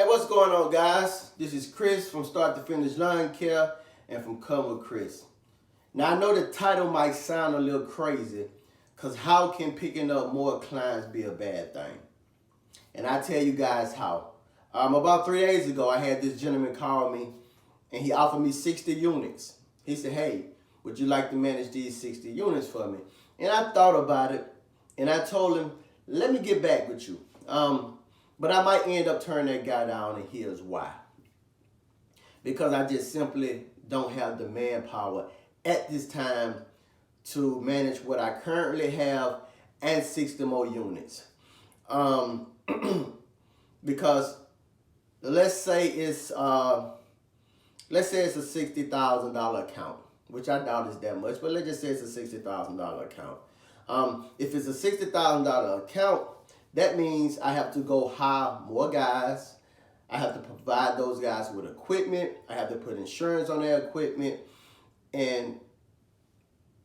Hey, what's going on, guys? This is Chris from Start to Finish Lawn Care and from Come With Chris. Now, I know the title might sound a little crazy, because how can picking up more clients be a bad thing? And I tell you guys how. About 3 days ago, I had this gentleman call me, and he offered me 60 units. He said, hey, would you like to manage these 60 units for me? And I thought about it, and I told him, let me get back with you. But I might end up turning that guy down, and here's why. Because I just simply don't have the manpower at this time to manage what I currently have and 60 more units. Because let's say it's a $60,000 account, which I doubt is that much, but let's just say it's a $60,000 account. If it's a $60,000 account, that means I have to go hire more guys. I have to provide those guys with equipment. I have to put insurance on their equipment. And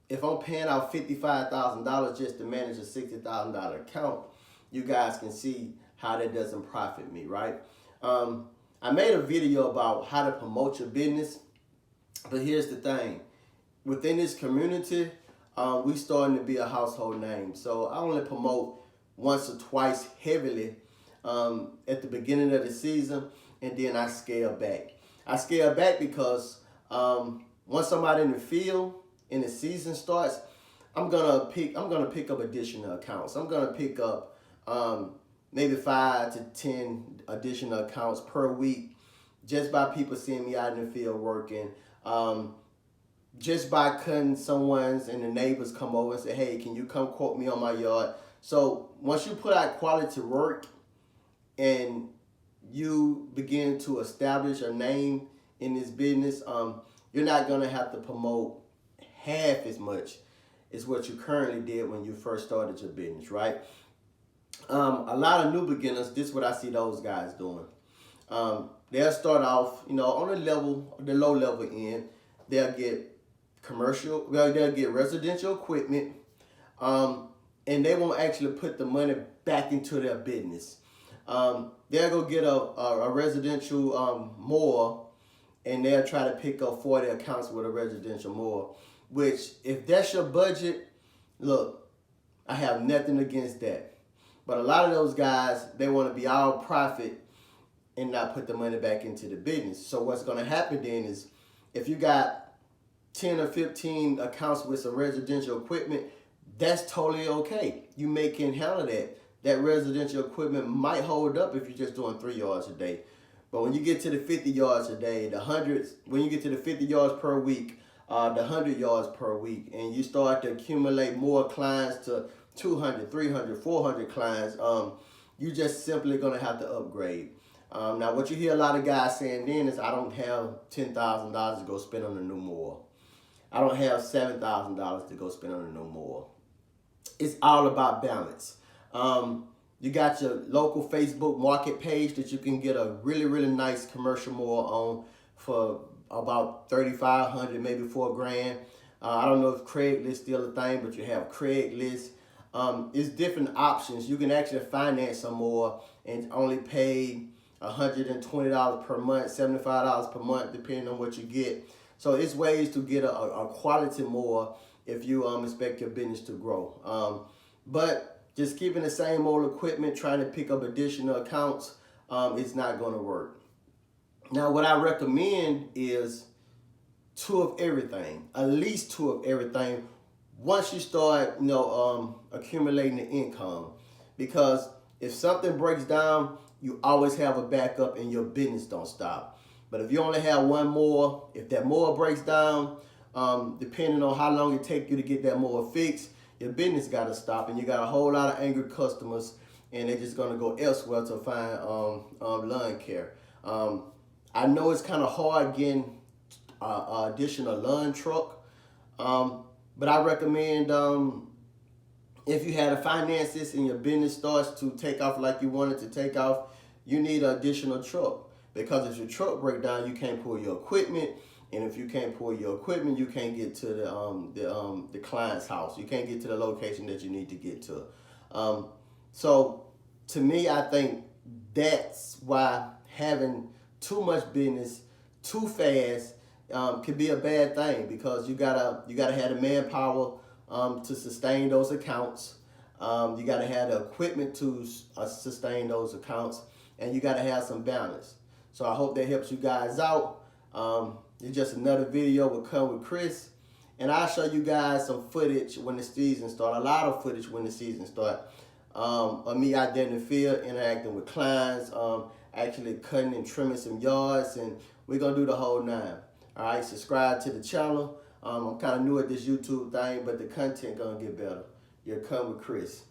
if I'm paying out $55,000 just to manage a $60,000 account, you guys can see how that doesn't profit me, right? I made a video about how to promote your business, but here's the thing. Within this community, we starting to be a household name. So I only promote once or twice heavily at the beginning of the season, and then I scale back. I scale back because once I'm out in the field and the season starts, I'm gonna pick up additional accounts. I'm gonna pick up maybe 5 to 10 additional accounts per week, just by people seeing me out in the field working. Just by cutting someone's and the neighbors come over and say, hey, can you come quote me on my yard? So once you put out quality work and you begin to establish a name in this business, you're not gonna have to promote half as much as what you currently did when you first started your business, right? A lot of new beginners, this is what I see those guys doing. They'll start off, on the low level end. They'll get they'll get residential equipment, and they won't actually put the money back into their business. They'll go get a residential mower, and they'll try to pick up 40 accounts with a residential mower, which if that's your budget, look, I have nothing against that. But a lot of those guys, they want to be all profit and not put the money back into the business. So what's going to happen then is if you got 10 or 15 accounts with some residential equipment, that's totally okay. You can handle that. That residential equipment might hold up if you're just doing 3 yards a day. But when you get to the 50 yards a day, when you get to the 50 yards per week, the 100 yards per week, and you start to accumulate more clients to 200, 300, 400 clients, you just simply gonna have to upgrade. Now, what you hear a lot of guys saying then is, I don't have $10,000 to go spend on a new mower. I don't have $7,000 to go spend on a new mower. It's all about balance. You got your local Facebook market page that you can get a really, really nice commercial mower on for about $3,500, maybe $4,000. I don't know if Craigslist is still a thing, but you have Craigslist. It's different options. You can actually finance some more and only pay $120 per month, $75 per month, depending on what you get. So it's ways to get a quality more if you expect your business to grow. But just keeping the same old equipment, trying to pick up additional accounts, it's not going to work. Now, what I recommend is 2 of everything, at least 2 of everything, once you start, accumulating the income. Because if something breaks down, you always have a backup and your business don't stop. But if you only have one mower, if that mower breaks down, depending on how long it takes you to get that mower fixed, your business got to stop, and you got a whole lot of angry customers, and they're just going to go elsewhere to find lawn care. I know it's kind of hard getting additional lawn truck, but I recommend if you had the finances and your business starts to take off like you want it to take off, you need an additional truck. Because if your truck breaks down, you can't pull your equipment. And if you can't pull your equipment, you can't get to the client's house. You can't get to the location that you need to get to. So to me, I think that's why having too much business too fast can be a bad thing, because you gotta have the manpower to sustain those accounts. You gotta have the equipment to sustain those accounts, and you gotta have some balance. So I hope that helps you guys out. It's just another video will come with Chris, and I'll show you guys some footage when the season starts. A lot of footage when the season starts. Of me out there in the field interacting with clients, actually cutting and trimming some yards, and we're gonna do the whole nine. All right, subscribe to the channel. I'm kind of new at this YouTube thing, but the content gonna get better. You're coming with Chris.